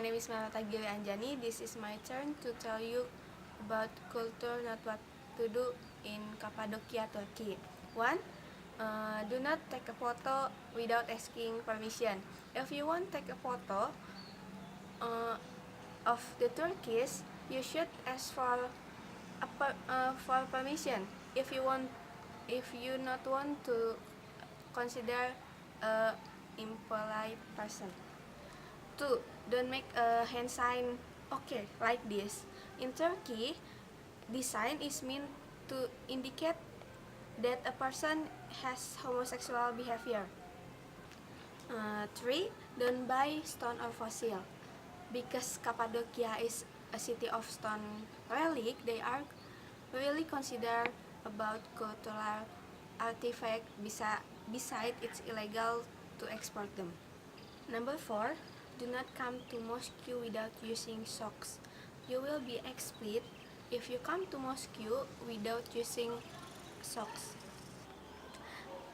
name is Melata Gili Anjani. This is my turn to tell you about culture, not what to do in Cappadocia, Turkey. 1. Do not take a photo without asking permission. If you want to take a photo of the Turkish, you should ask for permission. If you not want to consider a impolite person. 2. Don't make a hand sign okay like this. In Turkey, this sign is meant to indicate that a person has homosexual behavior. 3. Don't buy stone or fossil. Because Cappadocia is a city of stone relic, they are really considered about cultural artifact. Besides, it's illegal to export them. Number 4. Do not come to Moscow without using socks. You will be expelled if you come to Moscow without using socks.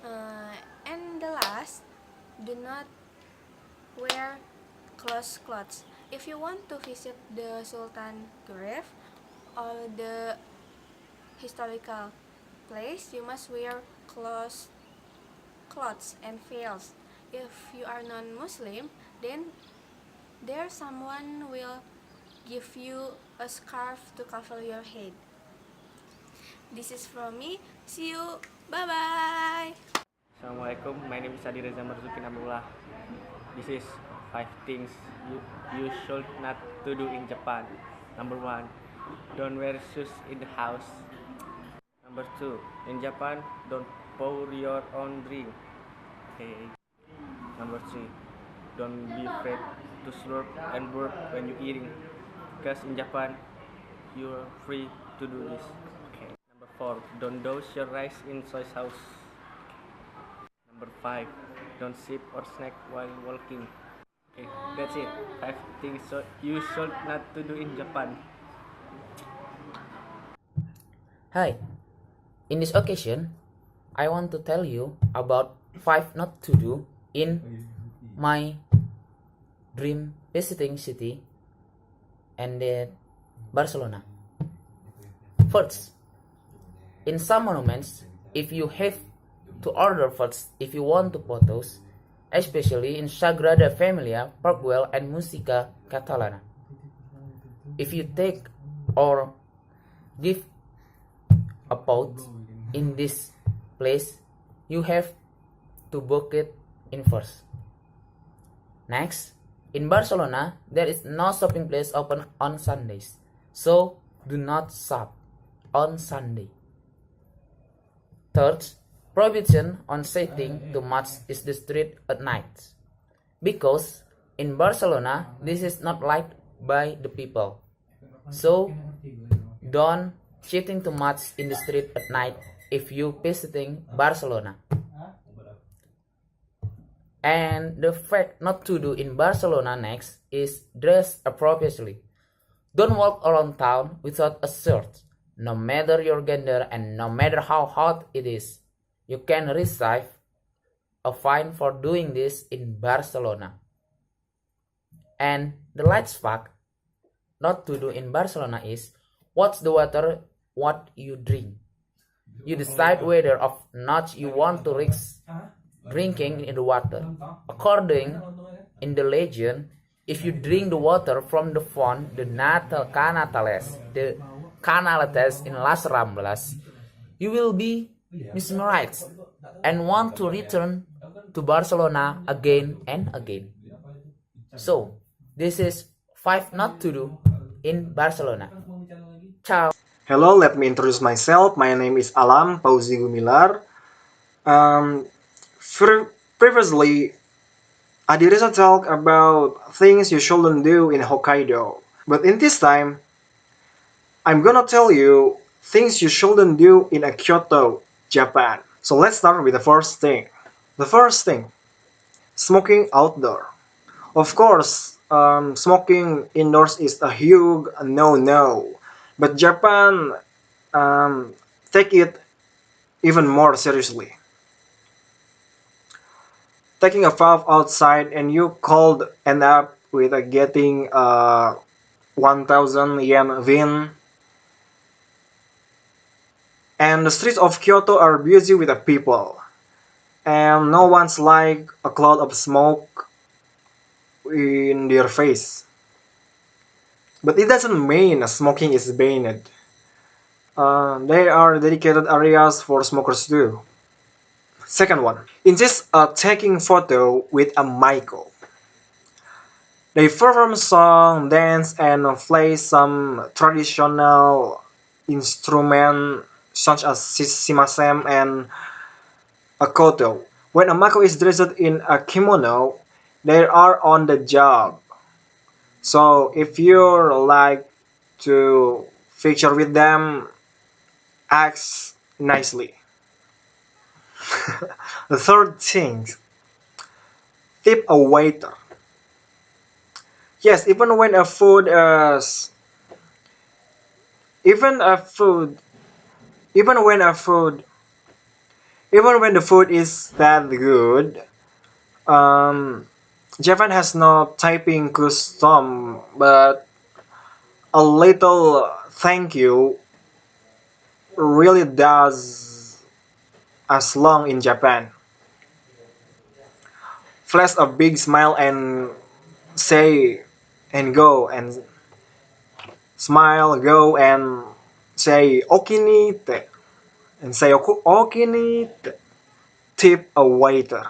And the last, do not wear closed clothes. If you want to visit the Sultan Grave or the historical place, you must wear closed clothes and veils. If you are non-Muslim, then there someone will give you a scarf to cover your head. This is from me. See you. Bye-bye. Assalamualaikum, my name is Adi Reza Marzuki Nabullah. This is 5 things you should not to do in Japan. Number 1, don't wear shoes in the house. Number 2, in Japan, don't pour your own drink. Okay. Number 3, don't be afraid to slurp and burp when you're eating, because in Japan, you're free to do this. Okay. Number 4, don't douse your rice in soy sauce. Number 5, don't sip or snack while walking. Okay, that's it. 5 things you should not to do in Japan. Hi, in this occasion, I want to tell you about 5 not to do in my dream visiting city, and then Barcelona. First, in some monuments, if you have to order first if you want to photos, especially in Sagrada Familia, Parkwell, and Musica Catalana. If you take or give a photo in this place, you have to book it in first. Next, in Barcelona, there is no shopping place open on Sundays, so do not shop on Sunday. Third, prohibition on setting too much is the street at night, because in Barcelona this is not liked by the people. So don't shooting too much in the street at night if you visiting Barcelona. And the fact not to do in Barcelona next is dress appropriately. Don't walk around town without a shirt, no matter your gender and no matter how hot it is. You can receive a fine for doing this in Barcelona. And the last fact not to do in Barcelona is watch the water what you drink. You decide whether or not you want to risk drinking in the water. According in the legend, if you drink the water from the font the Canales in Las Ramblas, you will be mesmerized and want to return to Barcelona again and again. So, this is 5 not to do in Barcelona. Ciao. Hello, let me introduce myself. My name is Alam Pauzi Gumilar. Previously, Adirisa talked about things you shouldn't do in Hokkaido. But in this time, I'm gonna tell you things you shouldn't do in Kyoto, Japan. So let's start with the first thing. The first thing, smoking outdoor. Of course, smoking indoors is a huge no-no. But Japan take it even more seriously. Taking a puff outside and you cold end up with getting 1000 yen win. And the streets of Kyoto are busy with the people. And no one's like a cloud of smoke in their face. But it doesn't mean smoking is banned. There are dedicated areas for smokers too. Second one, insist taking photo with a Michael. They perform song, dance, and play some traditional instrument such as simasem and akoto. When a Mako is dressed in a kimono, they are on the job. So if you like to feature with them, act nicely. The third thing, tip a waiter. Yes, even a food, even when a food, even when the food is that good, um, Japan has no typing custom, but a little thank you really does as long in Japan. Flash a big smile and say and go and smile, go and say okinite and say okinite. Tip a waiter.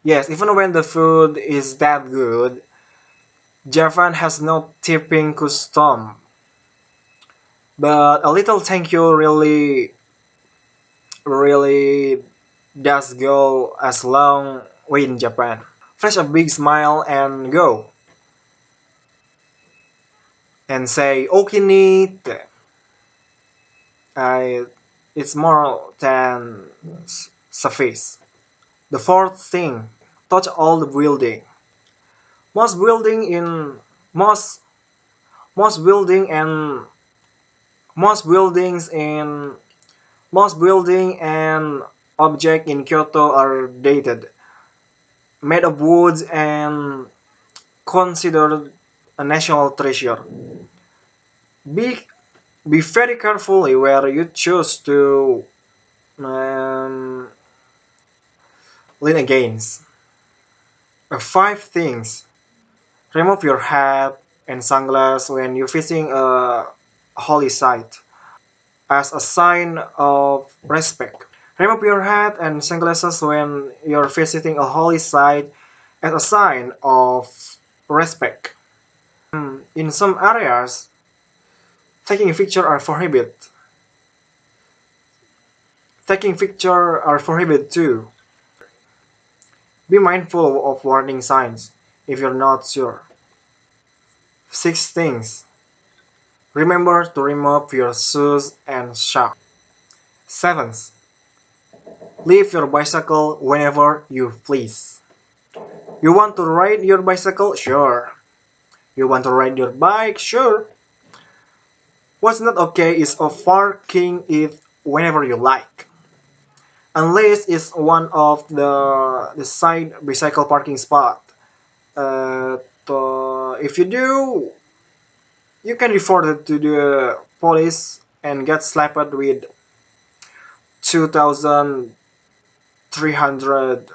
Yes, even when the food is that good, Japan has no tipping custom. But a little thank you really does go as long way in Japan. Flash a big smile and go and say okinite. I it's more than suffice. The fourth thing, touch all the building. Most building in most most building and most buildings in most building and object in Kyoto are dated, made of wood and considered a national treasure. Be be very carefully where you choose to um, lean against. Five things. Remove your hat and sunglasses when you're visiting a holy site as a sign of respect. Remove your hat and sunglasses when you're visiting a holy site as a sign of respect. In some areas, taking pictures are prohibited. Taking pictures are prohibited too. Be mindful of warning signs if you're not sure. Six things. Remember to remove your shoes and socks. Seventh. Leave your bicycle whenever you please. You want to ride your bicycle? Sure. You want to ride your bike? Sure. What's not okay is of parking it whenever you like. Unless it's one of the side bicycle parking spot. If you do, you can report it to the police and get slapped with 2,300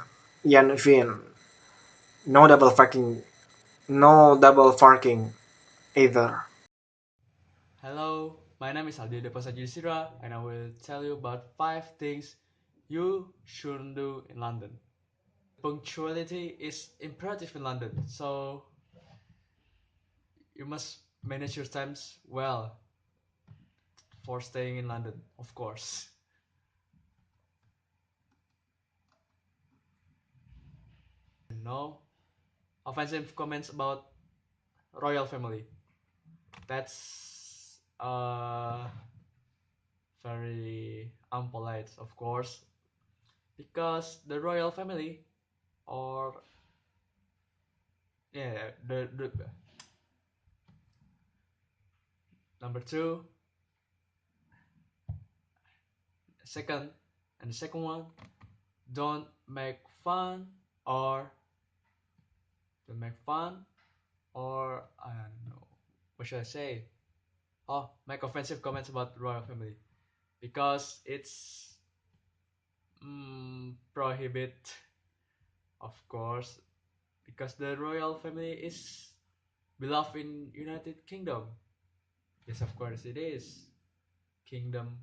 yen fine. No double parking. No double parking either. Hello, my name is Aldi Deposa Jusira, and I will tell you about 5 things you shouldn't do in London. Punctuality is imperative in London, so you must manage your times well for staying in London, of course. No offensive comments about royal family. That's very unpolite, of course, because the royal family, or yeah, the number two, second, and the second one, don't make fun or don't make fun or I don't know, what should I say? Oh, make offensive comments about the royal family because it's prohibit, of course, because the royal family is beloved in United Kingdom. Yes, of course it is. Kingdom.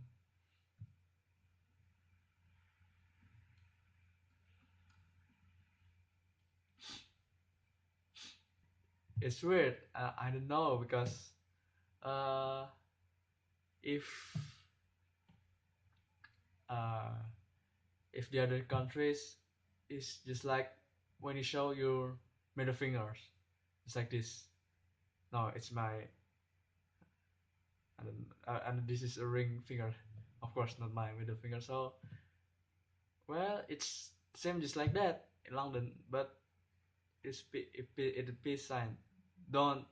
It's weird. I don't know because uh, if uh, if the other countries is just like when you show your middle fingers, it's like this. No, it's my and this is a ring finger, of course, not my middle finger. So well, it's same just like that in London, but it's a peace sign. Don't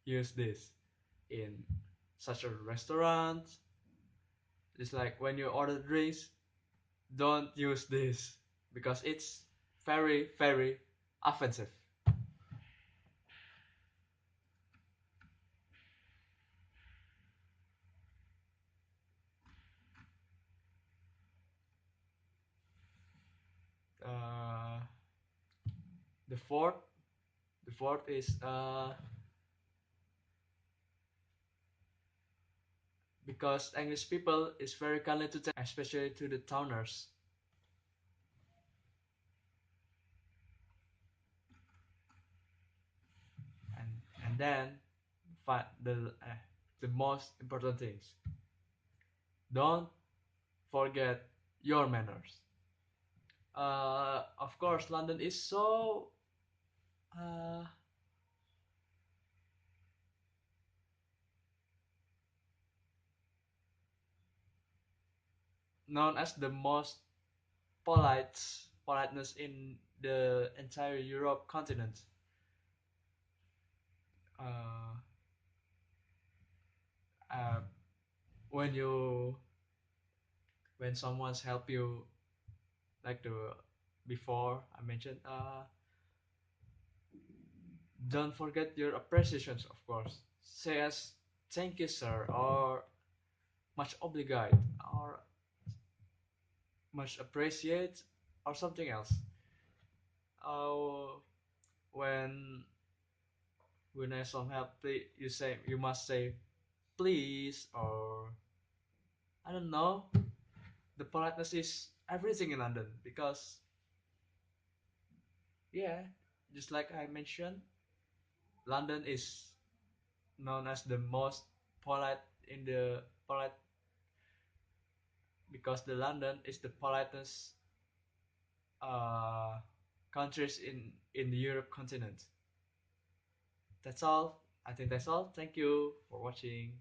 use this in such a restaurant. It's like when you order drinks, don't use this because it's very very offensive. Uh, the fourth, the fourth is because English people is very kindly to especially to the towners, and then the most important things. Don't forget your manners. Of course, London is so uh, known as the most politeness in the entire Europe continent. Uh, uh, when you when someone's help you like the before I mentioned, don't forget your appreciations, of course. Say as thank you, sir, or much obligate, or much appreciate, or something else. Oh, when I some help, you must say please, or I don't know. The politeness is everything in London because yeah, just like I mentioned, London is known as the most polite in the polite because the London is the politest uh, countries in the Europe continent. That's all. I think that's all. Thank you for watching.